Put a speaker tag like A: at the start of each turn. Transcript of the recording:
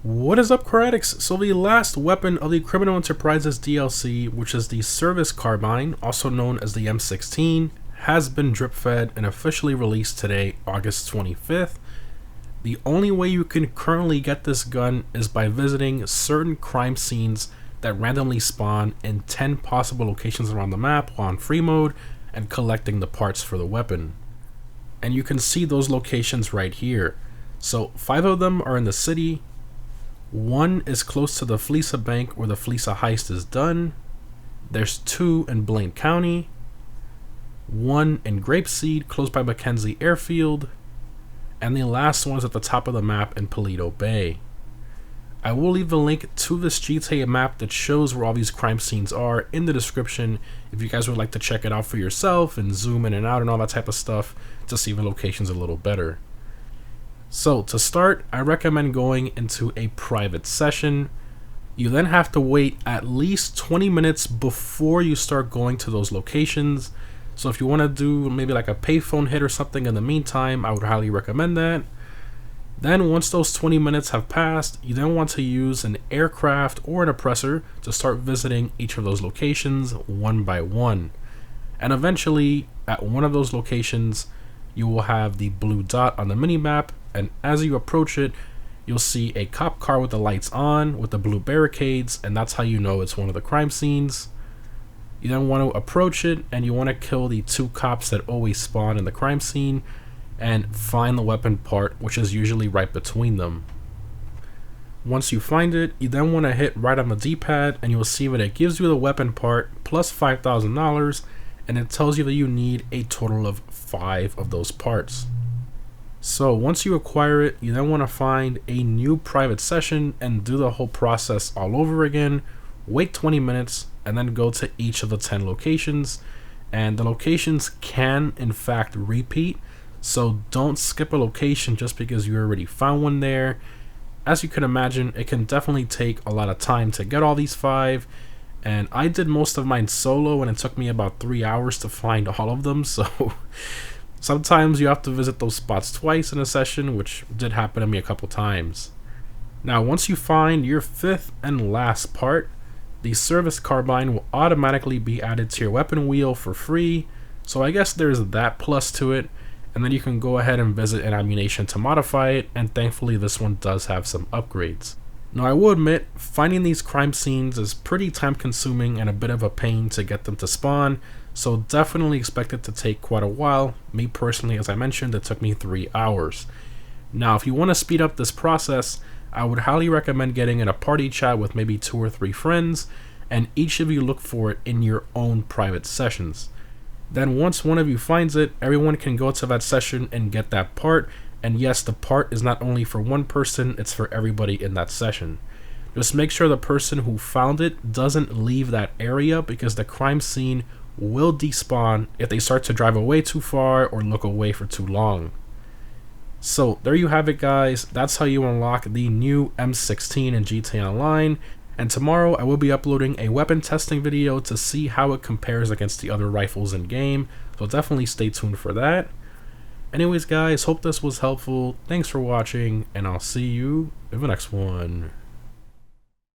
A: What is up, Karatics? So the last weapon of the Criminal Enterprises DLC, which is the Service Carbine, also known as the M16, has been drip fed and officially released today, August 25th. The only way you can currently get this gun is by visiting certain crime scenes that randomly spawn in 10 possible locations around the map while on free mode and collecting the parts for the weapon. And you can see those locations right here. So 5 of them are in the city. 1 is close to the Fleesa Bank where the Fleesa heist is done. There's 2 in Blaine County. 1 in Grapeseed close by Mackenzie Airfield. And the last one is at the top of the map in Paleto Bay. I will leave the link to this GTA map that shows where all these crime scenes are in the description if you guys would like to check it out for yourself and zoom in and out and all that type of stuff to see the locations a little better. So to start, I recommend going into a private session. You then have to wait at least 20 minutes before you start going to those locations. So if you want to do maybe like a payphone hit or something in the meantime, I would highly recommend that. Then once those 20 minutes have passed, you then want to use an aircraft or an oppressor to start visiting each of those locations one by one. And eventually, at one of those locations, you will have the blue dot on the minimap, and as you approach it, you'll see a cop car with the lights on with the blue barricades, and that's how you know it's one of the crime scenes. You then want to approach it, and you want to kill the 2 cops that always spawn in the crime scene and find the weapon part, which is usually right between them. Once you find it, you then want to hit right on the D-pad, and you'll see that it gives you the weapon part plus $5,000, and it tells you that you need a total of 5 of those parts. So once you acquire it, you then want to find a new private session and do the whole process all over again. Wait 20 minutes and then go to each of the 10 locations, and the locations can in fact repeat, so don't skip a location just because you already found one there. As you can imagine, it can definitely take a lot of time to get all these 5, and I did most of mine solo and it took me about 3 hours to find all of them, so sometimes you have to visit those spots twice in a session, which did happen to me a couple times. Now once you find your 5th and last part, the Service Carbine will automatically be added to your weapon wheel for free, so I guess there's that plus to it, and then you can go ahead and visit an ammunition to modify it, and thankfully this one does have some upgrades. Now I will admit, finding these crime scenes is pretty time consuming and a bit of a pain to get them to spawn, so definitely expect it to take quite a while. Me personally, as I mentioned, it took me 3 hours. Now if you want to speed up this process, I would highly recommend getting in a party chat with maybe 2 or 3 friends, and each of you look for it in your own private sessions. Then once one of you finds it, everyone can go to that session and get that part, and yes, the part is not only for one person, it's for everybody in that session. Just make sure the person who found it doesn't leave that area, because the crime scene will despawn if they start to drive away too far or look away for too long. So there you have it, guys. That's how you unlock the new M16 in GTA Online, and tomorrow I will be uploading a weapon testing video to see how it compares against the other rifles in game, so definitely stay tuned for that. Anyways guys, hope this was helpful. Thanks for watching, and I'll see you in the next one.